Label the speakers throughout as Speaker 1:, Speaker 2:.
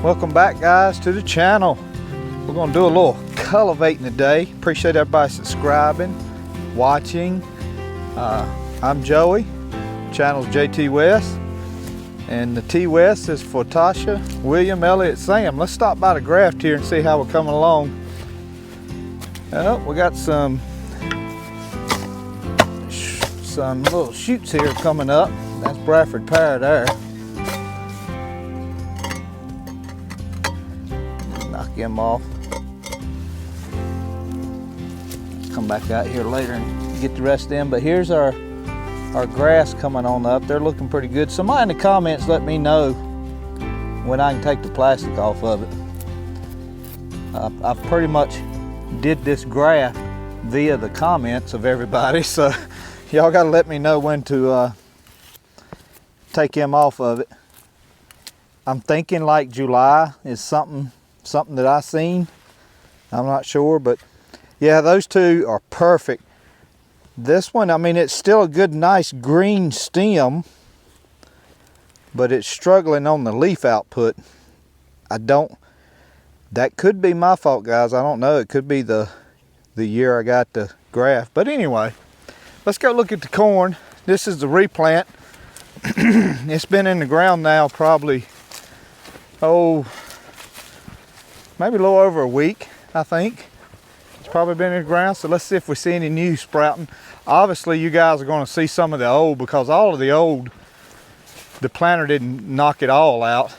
Speaker 1: Welcome back, guys, to the channel. We're going to do a little cultivating today. Appreciate everybody subscribing, watching. I'm Joey, channel's Jtwes, and the T-West is for Tasha, William, Elliot, Sam. Let's stop by the graft here and see how we're coming along. Oh, we got some little shoots here coming up. That's Bradford pear there. Knock him off. Come back out here later and get the rest of them. But here's our grass coming on up. They're looking pretty good. Somebody in the comments let me know when I can take the plastic off of it. I've pretty much did this graft via the comments of everybody, so y'all gotta let me know when to take him off of it. I'm thinking like July is something that I seen. I'm not sure, but yeah, those two are perfect. This one, I mean, it's still a good, nice green stem, but it's struggling on the leaf output. That could be my fault, guys. I don't know. It could be the year I got the graft. But anyway, let's go look at the corn. This is the replant. It's been in the ground now probably, maybe a little over a week, I think. It's probably been in the ground, so let's see if we see any new sprouting. Obviously, you guys are going to see some of the old, because all of the old, the planter didn't knock it all out.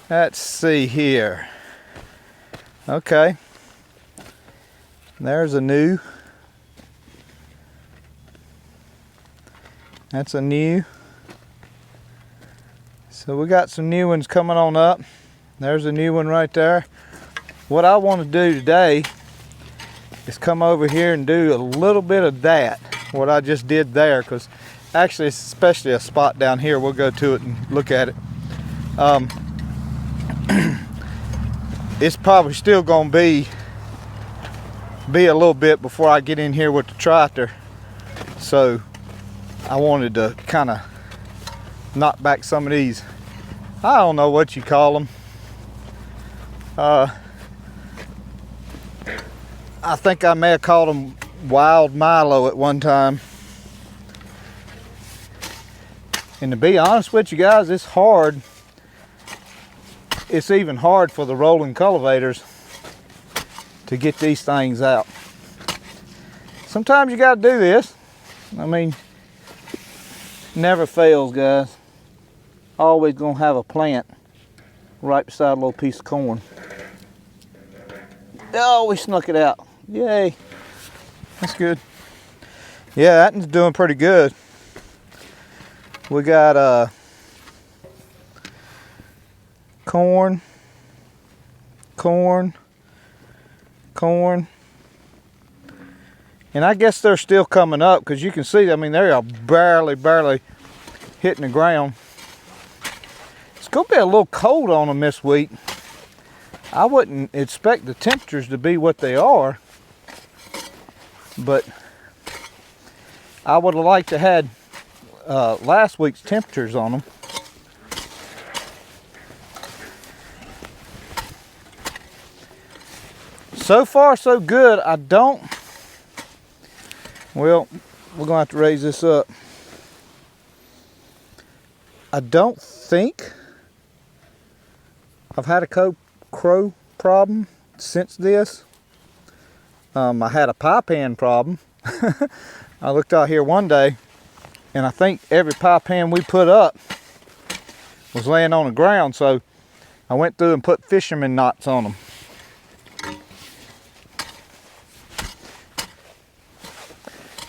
Speaker 1: Let's see here. Okay. There's a new. That's a new. So we got some new ones coming on up. There's a new one right there. What I want to do today is come over here and do a little bit of that, what I just did there, because actually it's especially a spot down here. We'll go to it and look at it. It's probably still going to be a little bit before I get in here with the tractor, so I wanted to kind of knock back some of these, I don't know what you call them. I think I may have called them wild Milo at one time. And to be honest with you guys, it's hard. It's even hard for the rolling cultivators to get these things out. Sometimes you got to do this. I mean, never fails, guys. Always gonna have a plant right beside a little piece of corn. Oh, we snuck it out. Yay. That's good. Yeah, that one's doing pretty good. We got corn. And I guess they're still coming up, because you can see, I mean, they are barely hitting the ground. It's going to be a little cold on them this week. I wouldn't expect the temperatures to be what they are, but I would have liked to had last week's temperatures on them. So far, so good. Well, we're gonna have to raise this up. I don't think I've had a crow problem since this. I had a pie pan problem. I looked out here one day, and I think every pie pan we put up was laying on the ground, so I went through and put fisherman knots on them.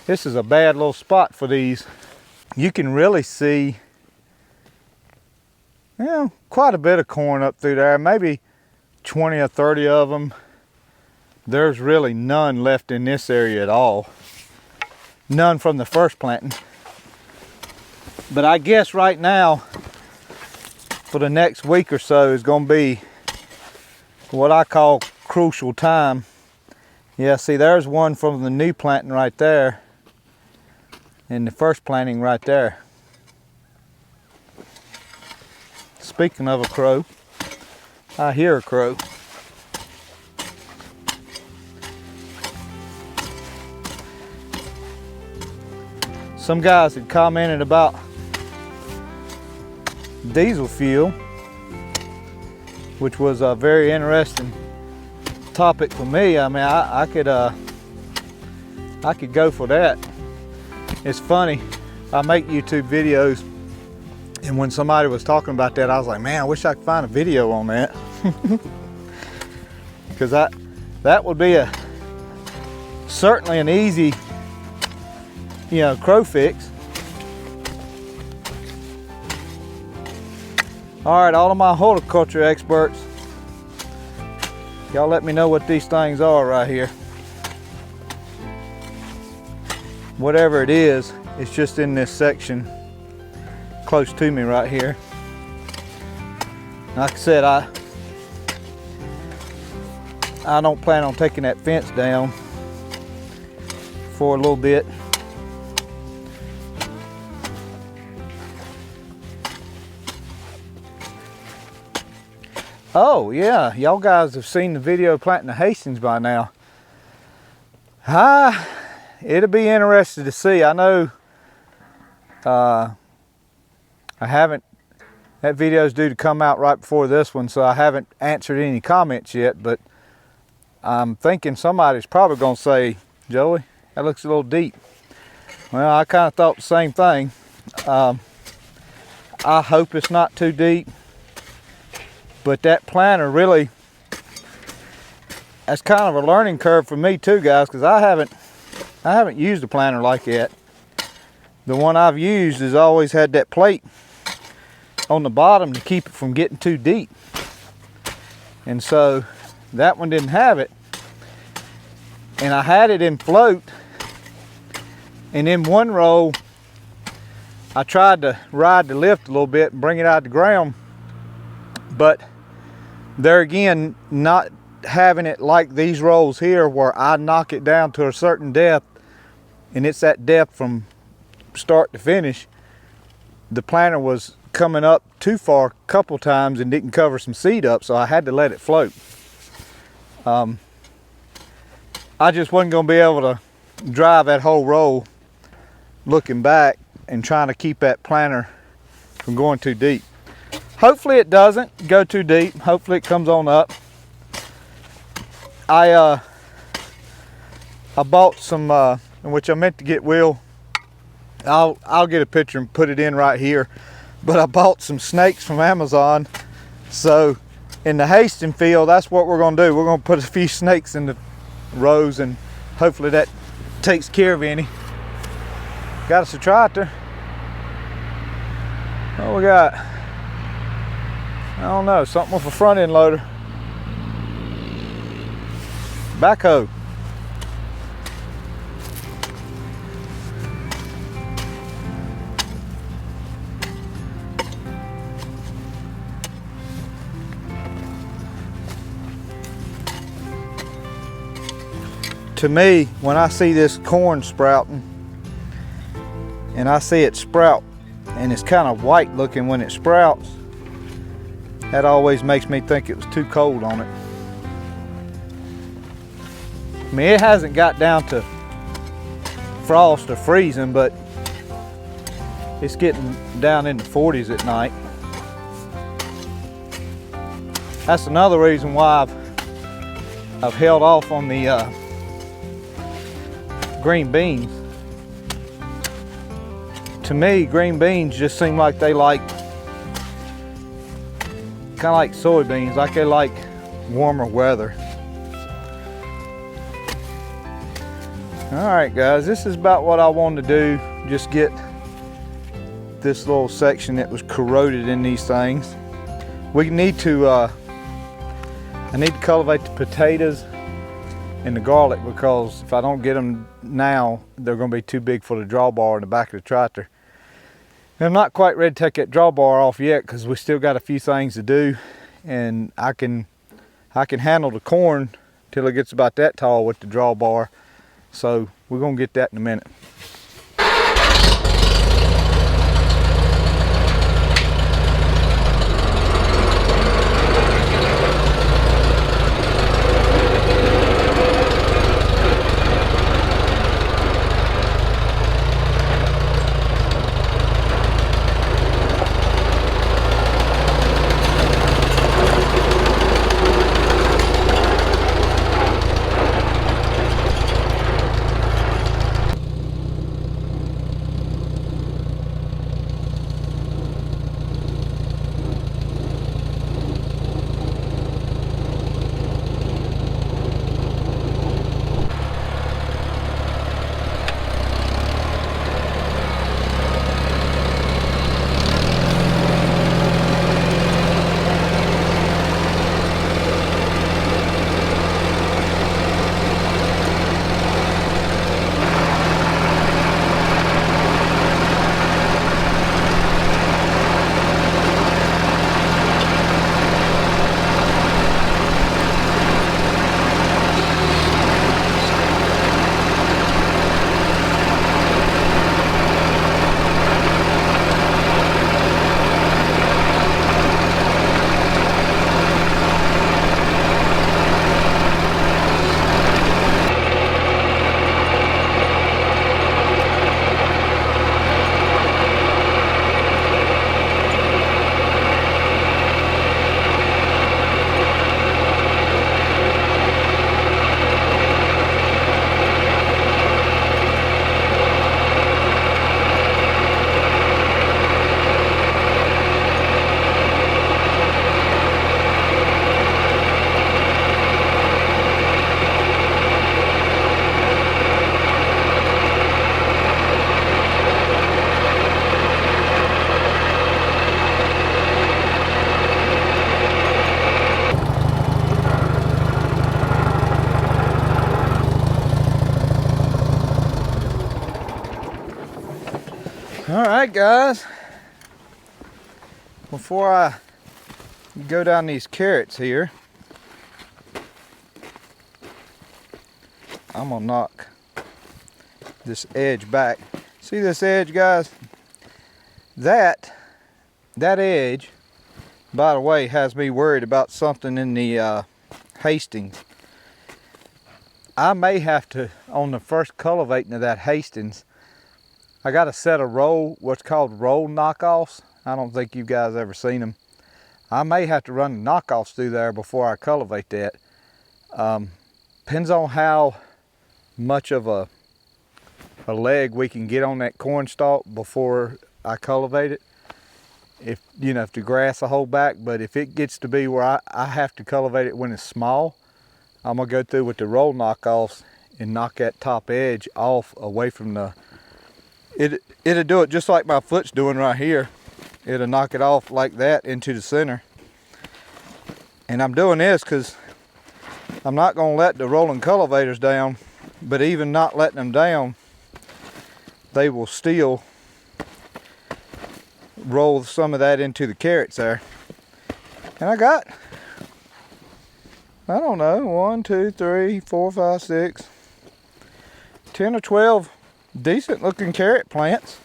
Speaker 1: This is a bad little spot for these. You can really see, quite a bit of corn up through there, maybe 20 or 30 of them. There's really none left in this area at all. None from the first planting. But I guess right now, for the next week or so, is going to be what I call crucial time. Yeah, see, there's one from the new planting right there, and the first planting right there. speaking of a crow, I hear a crow. Some guys had commented about diesel fuel, which was a very interesting topic for me. I mean, I could go for that. It's funny, I make YouTube videos, and when somebody was talking about that, I was like, man, I wish I could find a video on that. Because that would be certainly an easy, crow fix. All right, all of my horticulture experts, y'all let me know what these things are right here. Whatever it is, it's just in this section close to me right here. Like I said, I don't plan on taking that fence down for a little bit. Oh yeah, y'all guys have seen the video planting the Hastings by now. It'll be interesting to see. I know I haven't, that video's due to come out right before this one, so I haven't answered any comments yet, but I'm thinking somebody's probably gonna say, Joey, that looks a little deep. Well, I kind of thought the same thing. I hope it's not too deep, but that planter really, that's kind of a learning curve for me too, guys, because I haven't used a planter like that. The one I've used has always had that plate on the bottom to keep it from getting too deep. And so that one didn't have it. And I had it in float. And in one row, I tried to ride the lift a little bit and bring it out of the ground. But there again, not having it like these rolls here where I knock it down to a certain depth, and it's that depth from start to finish. The planter was coming up too far a couple times and didn't cover some seed up, so I had to let it float. I just wasn't going to be able to drive that whole row looking back and trying to keep that planter from going too deep. Hopefully it doesn't go too deep. Hopefully it comes on up. I bought some, which I meant to get Will. I'll get a picture and put it in right here. But I bought some snakes from Amazon. So in the Hastings field, that's what we're gonna do. We're gonna put a few snakes in the rows, and hopefully that takes care of any. Got us a tractor. What we got? I don't know, something with a front end loader. Backhoe. To me, when I see this corn sprouting, and I see it sprout, and it's kind of white looking when it sprouts, that always makes me think it was too cold on it. I mean, it hasn't got down to frost or freezing, but it's getting down in the 40s at night. That's another reason why I've held off on the green beans. To me, green beans just seem like they like, kind of like soybeans, like they like warmer weather. All right, guys, this is about what I wanted to do. Just get this little section that was corroded in these things. We need to, I need to cultivate the potatoes and the garlic, because if I don't get them now, they're going to be too big for the drawbar in the back of the tractor. And I'm not quite ready to take that drawbar off yet, because we still got a few things to do, and I can handle the corn till it gets about that tall with the drawbar. So we're going to get that in a minute. All right, guys. Before I go down these carrots here, I'm gonna knock this edge back. See this edge, guys? That edge, by the way, has me worried about something in the Hastings. I may have to, on the first cultivating of that Hastings, I got a set of what's called roll knockoffs. I don't think you guys ever seen them. I may have to run the knockoffs through there before I cultivate that. Depends on how much of a leg we can get on that corn stalk before I cultivate it. If the grass will hold back, but if it gets to be where I have to cultivate it when it's small, I'm gonna go through with the roll knockoffs and knock that top edge off away from the, it'll do it just like my foot's doing right here. It'll knock it off like that into the center. And I'm doing this because I'm not gonna let the rolling cultivators down, but even not letting them down, they will still roll some of that into the carrots there. And I got, I don't know, 1, 2, 3, 4, 5, 6, 10 or 12 decent looking carrot plants.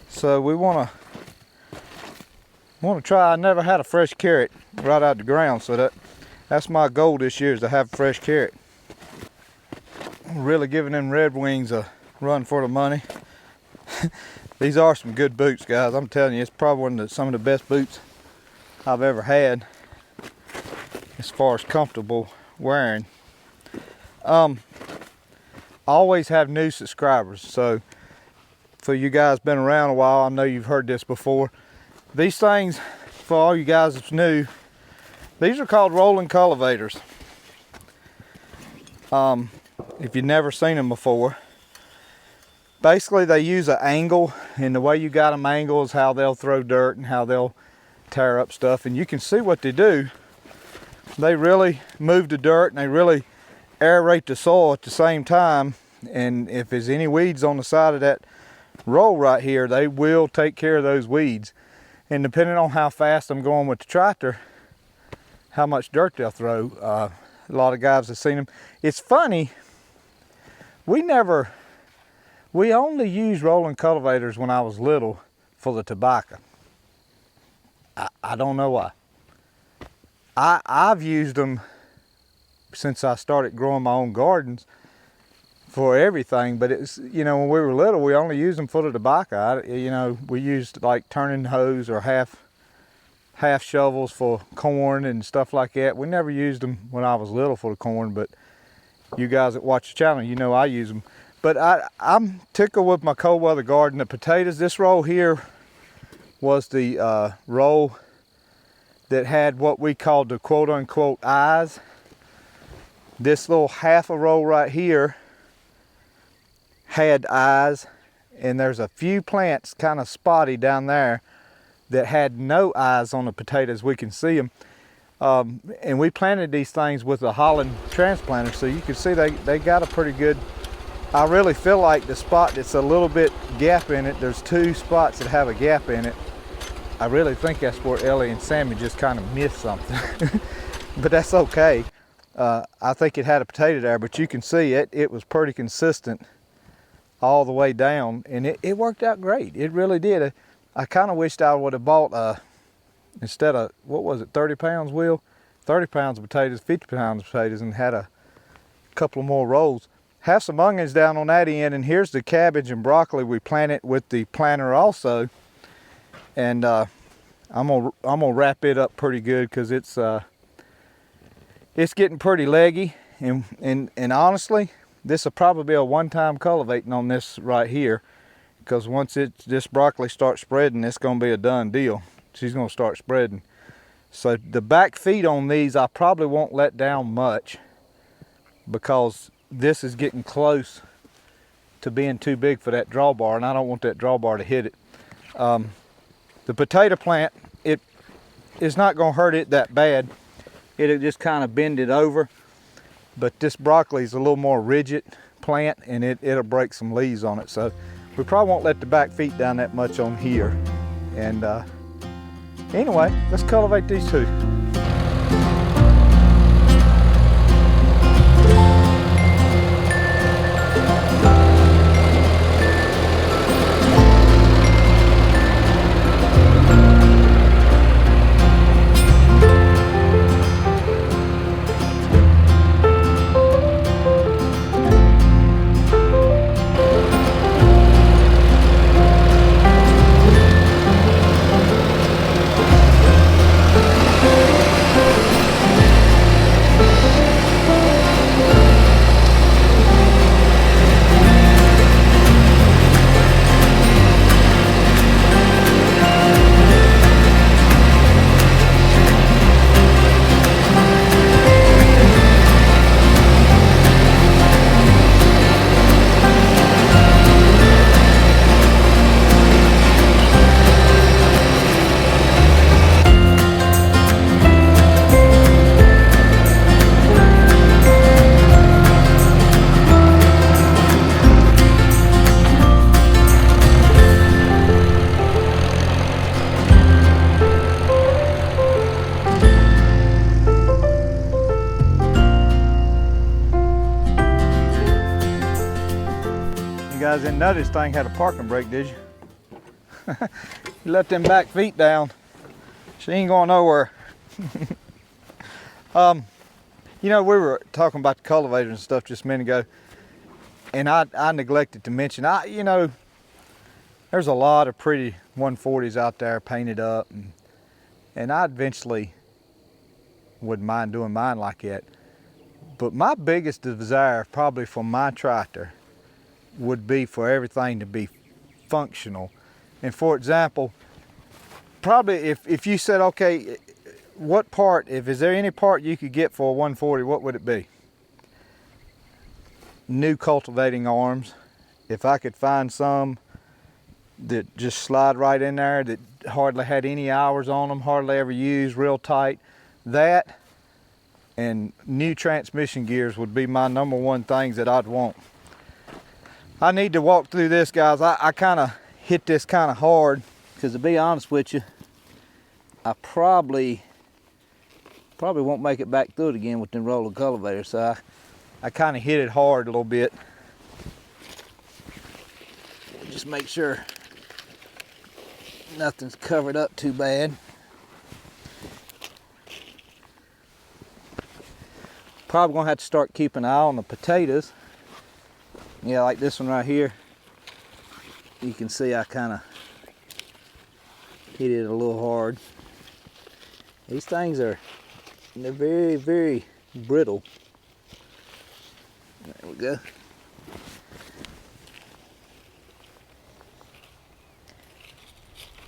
Speaker 1: So we want to try. I never had a fresh carrot right out the ground, so that's my goal this year, is to have a fresh carrot. I'm really giving them Red Wings a run for the money. These are some good boots, guys. I'm telling you, it's probably some of the best boots I've ever had as far as comfortable wearing. Always have new subscribers, so for you guys been around a while, I know you've heard this before. These things, for all you guys that's new, these are called rolling cultivators. If you've never seen them before, basically they use an angle, and the way you got them angled is how they'll throw dirt and how they'll tear up stuff. And you can see what they do. They really move the dirt and they really aerate the soil at the same time. And if there's any weeds on the side of that roll right here, they will take care of those weeds. And depending on how fast I'm going with the tractor, how much dirt they'll throw. A lot of guys have seen them. It's funny, we only used rolling cultivators when I was little for the tobacco. I don't know why. I've used them since I started growing my own gardens for everything, but it's, when we were little, we only used them for the tobacco. We used like turning hose or half shovels for corn and stuff like that. We never used them when I was little for the corn, but you guys that watch the channel, I use them. But I'm tickled with my cold weather garden. The potatoes, this row here was the row that had what we called the quote unquote eyes. This little half a row right here had eyes, and there's a few plants kind of spotty down there that had no eyes on the potatoes. We can see them. And we planted these things with a Holland transplanter, so you can see they got a pretty good, I really feel like the spot that's a little bit gap in it, there's 2 spots that have a gap in it. I really think that's where Ellie and Sammy just kind of missed something. But that's okay. I think it had a potato there, but you can see it was pretty consistent all the way down, and it worked out great. It really did. I kind of wished I would have bought, instead of, what was it, 30 pounds, Will? 30 pounds of potatoes, 50 pounds of potatoes, and had a couple more rolls. Have some onions down on that end, and here's the cabbage and broccoli we planted with the planter also. And I'm gonna wrap it up pretty good because it's getting pretty leggy, and honestly, this will probably be a one-time cultivating on this right here, because once this broccoli starts spreading, it's gonna be a done deal. She's gonna start spreading. So the back feet on these I probably won't let down much, because this is getting close to being too big for that drawbar, and I don't want that drawbar to hit it. The potato plant, it is not going to hurt it that bad. It'll just kind of bend it over. But this broccoli is a little more rigid plant, and it'll break some leaves on it. So We probably won't let the back feet down that much on here. And anyway, let's cultivate these two. You guys didn't know this thing had a parking brake, did you? You let them back feet down, she ain't going nowhere. You know, we were talking about the cultivator and stuff just a minute ago, and I neglected to mention, you know, there's a lot of pretty 140s out there painted up, and I eventually wouldn't mind doing mine like that. But my biggest desire probably for my tractor would be for everything to be functional. And for example, probably if you said, okay, what part, is there any part you could get for a 140, what would it be? New cultivating arms. If I could find some that just slide right in there, that hardly had any hours on them, hardly ever used, real tight, that and new transmission gears would be my number one things that I'd want. I need to walk through this, guys. I kind of hit this kind of hard because, to be honest with you, I probably won't make it back through it again with them roller cultivators. So I kind of hit it hard a little bit. Just make sure nothing's covered up too bad. Probably gonna have to start keeping an eye on the potatoes. Yeah, like this one right here. You can see I kind of hit it a little hard. These things they're very, very brittle. There we go.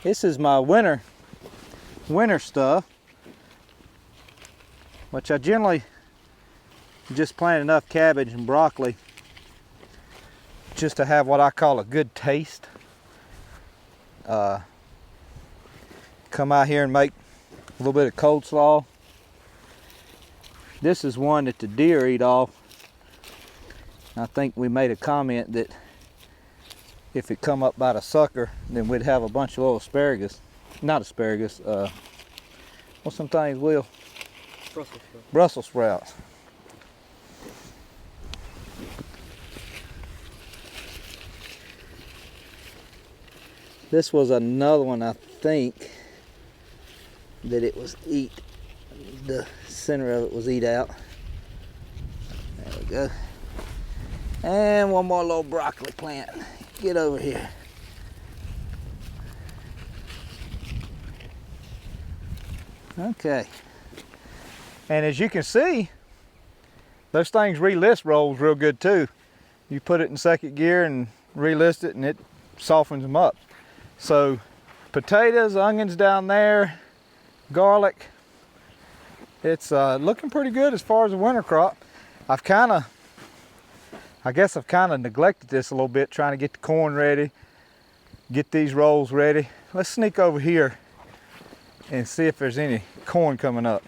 Speaker 1: This is my winter stuff, which I generally just plant enough cabbage and broccoli just to have what I call a good taste. Come out here and make a little bit of coleslaw. This is one that the deer eat off. I think we made a comment that if it come up by the sucker, then we'd have a bunch of little asparagus. Not asparagus, what's some things, Will?
Speaker 2: Brussels sprouts.
Speaker 1: Brussels sprouts. This was another one, I think, that it was the center of it was eat out. There we go. And one more little broccoli plant. Get over here. Okay. And as you can see, those things relist rolls real good too. You put it in second gear and relist it and it softens them up. So potatoes, onions down there, garlic. It's looking pretty good as far as the winter crop. I guess I've kind of neglected this a little bit, trying to get the corn ready, get these rolls ready. Let's sneak over here and see if there's any corn coming up.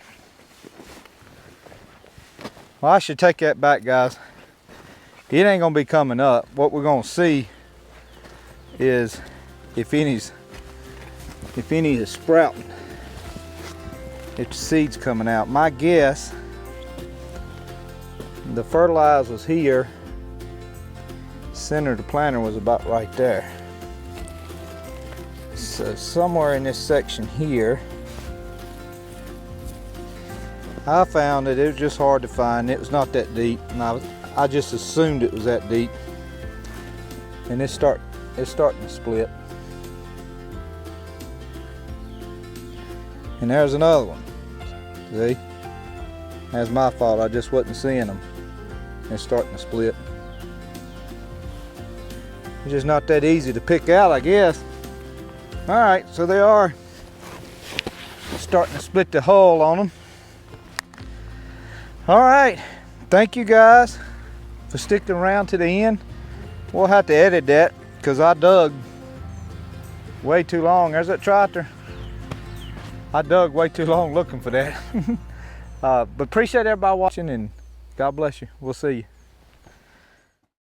Speaker 1: Well, I should take that back, guys. It ain't gonna be coming up. What we're gonna see is if any is sprouting, if the seed's coming out. My guess, the fertilizer was here, center of the planter was about right there. So somewhere in this section here, I found that it was just hard to find. It was not that deep, and I just assumed it was that deep. And it's starting to split. And there's another one. See? That's my fault. I just wasn't seeing them. It's starting to split. It's just not that easy to pick out, I guess. All right, so they are starting to split the hull on them. All right, thank you guys for sticking around to the end. We'll have to edit that because I dug way too long. There's that tractor. I dug way too long looking for that. But appreciate everybody watching, and God bless you. We'll see you.